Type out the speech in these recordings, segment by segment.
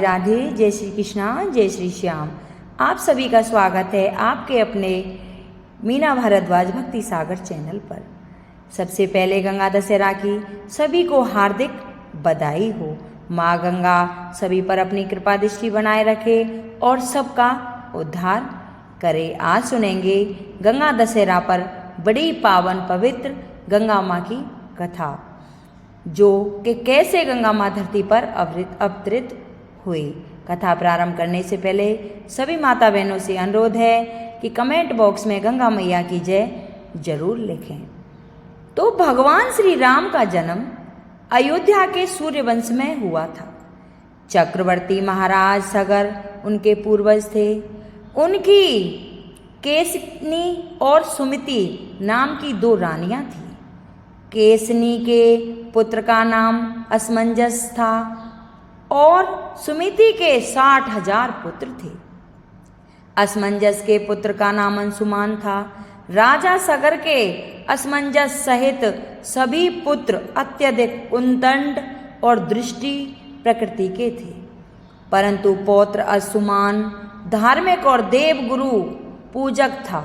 राधे, जय श्री कृष्णा, जय श्री श्याम। आप सभी का स्वागत है आपके अपने मीना भारद्वाज भक्ति सागर चैनल पर। सबसे पहले गंगा दशहरा की सभी को हार्दिक बधाई हो। माँ गंगा सभी पर अपनी कृपा दृष्टि बनाए रखे और सबका उद्धार करे। आज सुनेंगे गंगा दशहरा पर बड़ी पावन पवित्र गंगा माँ की कथा, जो कि कैसे गंगा माँ धरती पर अवतरित हुई। कथा प्रारंभ करने से पहले सभी माता बहनों से अनुरोध है कि कमेंट बॉक्स में गंगा मैया की जय जरूर लिखें। तो भगवान श्री राम का जन्म अयोध्या के सूर्यवंश में हुआ था। चक्रवर्ती महाराज सगर उनके पूर्वज थे। उनकी केसनी और सुमिति नाम की दो रानियां थीं। केसनी के पुत्र का नाम असमंजस था और सुमिति के 60,000 पुत्र थे। असमंजस के पुत्र का नाम अंशुमान था। राजा सगर के असमंजस सहित सभी पुत्र अत्यधिक उद्दंड और दृष्टि प्रकृति के थे, परंतु पौत्र अंशुमान धार्मिक और देवगुरु पूजक था।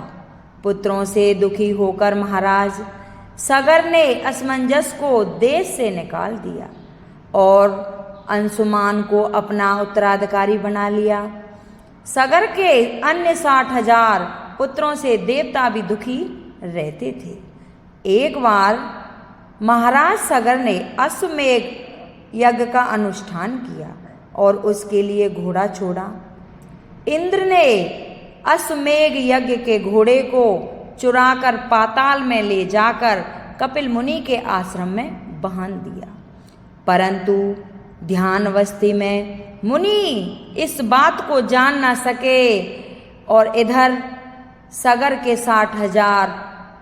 पुत्रों से दुखी होकर महाराज सगर ने असमंजस को देश से निकाल दिया और अंशुमान को अपना उत्तराधिकारी बना लिया। सगर के अन्य 60,000 पुत्रों से देवता भी दुखी रहते थे। एक बार महाराज सगर ने अश्वमेघ यज्ञ का अनुष्ठान किया और उसके लिए घोड़ा छोड़ा। इंद्र ने अश्वमेघ यज्ञ के घोड़े को चुराकर पाताल में ले जाकर कपिल मुनि के आश्रम में बांध दिया, परंतु ध्यानवस्थी में मुनि इस बात को जान न सके और इधर सगर के 60,000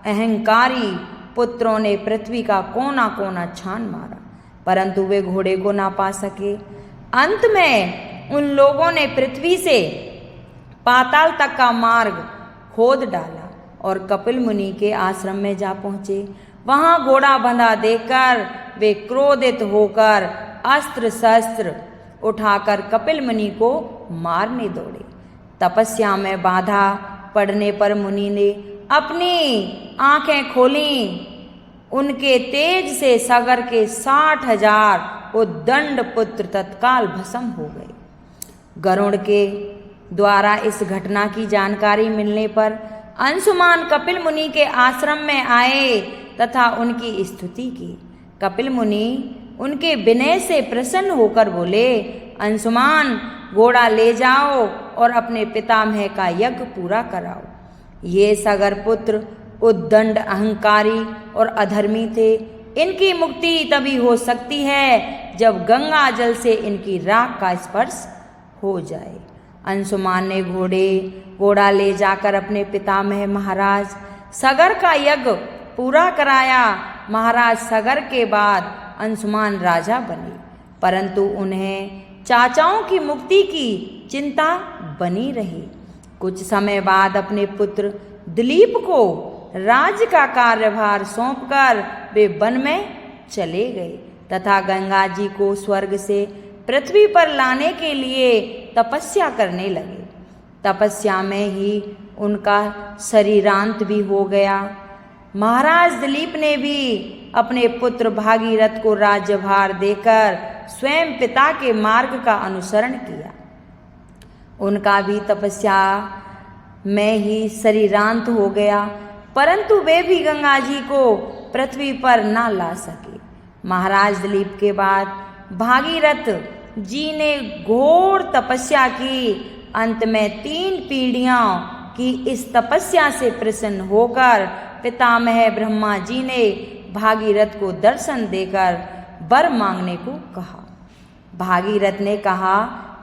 अहंकारी पुत्रों ने पृथ्वी का कोना कोना छान मारा, परंतु वे घोड़े को ना पा सके। अंत में उन लोगों ने पृथ्वी से पाताल तक का मार्ग खोद डाला और कपिल मुनि के आश्रम में जा पहुंचे। वहां घोड़ा बंधा देखकर वे क्रोधित होकर अस्त्र शस्त्र उठाकर कपिल मुनि को मारने दौड़े। तपस्या में बाधा पड़ने पर मुनि ने अपनी आंखें खोली। उनके तेज से सगर के 60,000 उद्दंड पुत्र तत्काल भस्म हो गए। गरुड़ के द्वारा इस घटना की जानकारी मिलने पर अंशुमान कपिल मुनि के आश्रम में आए तथा उनकी स्तुति की। कपिल मुनि उनके विनय से प्रसन्न होकर बोले, अंशुमान, घोड़ा ले जाओ और अपने पितामह का यज्ञ पूरा कराओ। ये सगर पुत्र उद्दंड, अहंकारी और अधर्मी थे। इनकी मुक्ति तभी हो सकती है जब गंगा जल से इनकी राख का स्पर्श हो जाए। अंशुमान ने घोड़ा ले जाकर अपने पितामह महाराज सगर का यज्ञ पूरा कराया। महाराज सगर के बाद अंशुमान राजा बने, परंतु उन्हें चाचाओं की मुक्ति की चिंता बनी रही। कुछ समय बाद अपने पुत्र दिलीप को राज्य का कार्यभार सौंपकर वे वन में चले गए तथा गंगा जी को स्वर्ग से पृथ्वी पर लाने के लिए तपस्या करने लगे। तपस्या में ही उनका शरीरांत भी हो गया। महाराज दिलीप ने भी अपने पुत्र भागीरथ को राज्यभार देकर स्वयं पिता के मार्ग का अनुसरण किया। उनका भी तपस्या में ही शरीरांत हो गया, परंतु वे भी गंगा जी को पृथ्वी पर न ला सके। महाराज दिलीप के बाद भागीरथ जी ने घोर तपस्या की। अंत में 3 पीढ़ियों की इस तपस्या से प्रसन्न होकर पितामह ब्रह्मा जी ने भागीरथ को दर्शन देकर वर मांगने को कहा। भागीरथ ने कहा,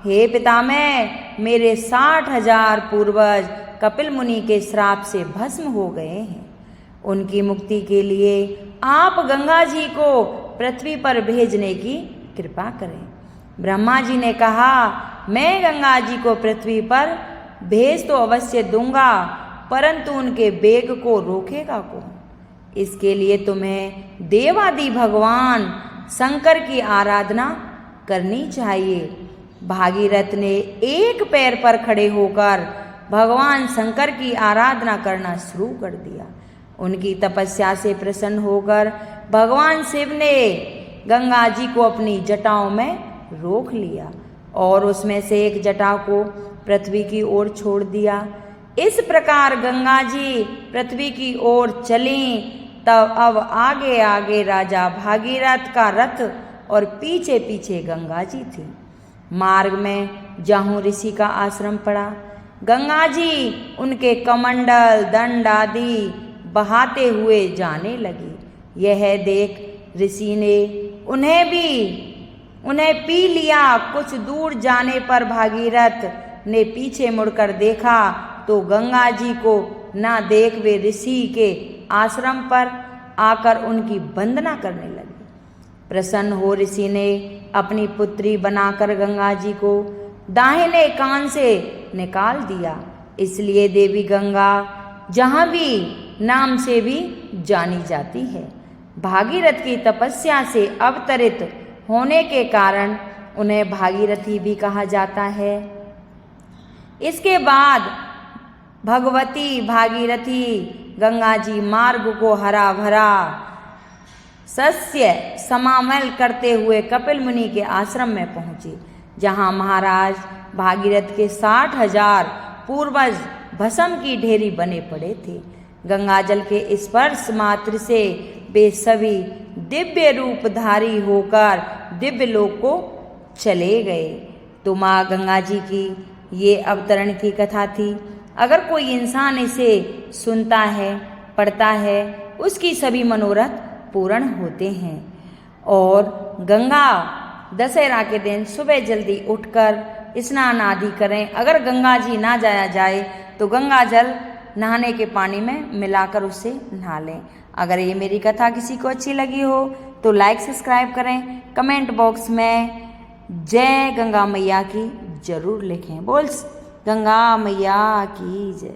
हे पितामह, मेरे 60,000 पूर्वज कपिल मुनि के श्राप से भस्म हो गए हैं। उनकी मुक्ति के लिए आप गंगा जी को पृथ्वी पर भेजने की कृपा करें। ब्रह्मा जी ने कहा, मैं गंगा जी को पृथ्वी पर भेज तो अवश्य दूंगा, परंतु उनके वेग को रोकेगा कौन? इसके लिए तुम्हें देवादि भगवान शंकर की आराधना करनी चाहिए। भागीरथ ने एक पैर पर खड़े होकर भगवान शंकर की आराधना करना शुरू कर दिया। उनकी तपस्या से प्रसन्न होकर भगवान शिव ने गंगा जी को अपनी जटाओं में रोक लिया और उसमें से एक जटा को पृथ्वी की ओर छोड़ दिया। इस प्रकार गंगा जी पृथ्वी की ओर चली। तब अब आगे आगे राजा भागीरथ का रथ और पीछे पीछे गंगा जी थी। मार्ग में जाहू ऋषि का आश्रम पड़ा। गंगा जी उनके कमंडल दंड आदि बहाते हुए जाने लगी। यह देख ऋषि ने उन्हें पी लिया। कुछ दूर जाने पर भागीरथ ने पीछे मुड़कर देखा तो गंगा जी को ना देख वे ऋषि के आश्रम पर आकर उनकी वंदना करने लगे। प्रसन्न हो ऋषि ने अपनी पुत्री बनाकर गंगा जी को दाहिने कान से निकाल दिया। इसलिए देवी गंगा जाह्नवी नाम से भी जानी जाती है। भागीरथ की तपस्या से अवतरित होने के कारण उन्हें भागीरथी भी कहा जाता है। इसके बाद भगवती भागीरथी गंगा जी मार्ग को हरा भरा सस्य समामल करते हुए कपिल मुनि के आश्रम में पहुंचे, जहां महाराज भागीरथ के 60,000 पूर्वज भस्म की ढेरी बने पड़े थे। गंगा जल के स्पर्श मात्र से वे सभी दिव्य रूपधारी होकर दिव्य लोक को चले गए। तो माँ गंगा जी की ये अवतरण की कथा थी। अगर कोई इंसान इसे सुनता है, पढ़ता है, उसकी सभी मनोरथ पूर्ण होते हैं। और गंगा दशहरा के दिन सुबह जल्दी उठकर स्नान आदि करें। अगर गंगा जी ना जाया जाए तो गंगा जल नहाने के पानी में मिलाकर उससे नहा लें। अगर ये मेरी कथा किसी को अच्छी लगी हो तो लाइक सब्सक्राइब करें। कमेंट बॉक्स में जय गंगा मैया की जरूर लिखें। बोल गंगा मैया की जय।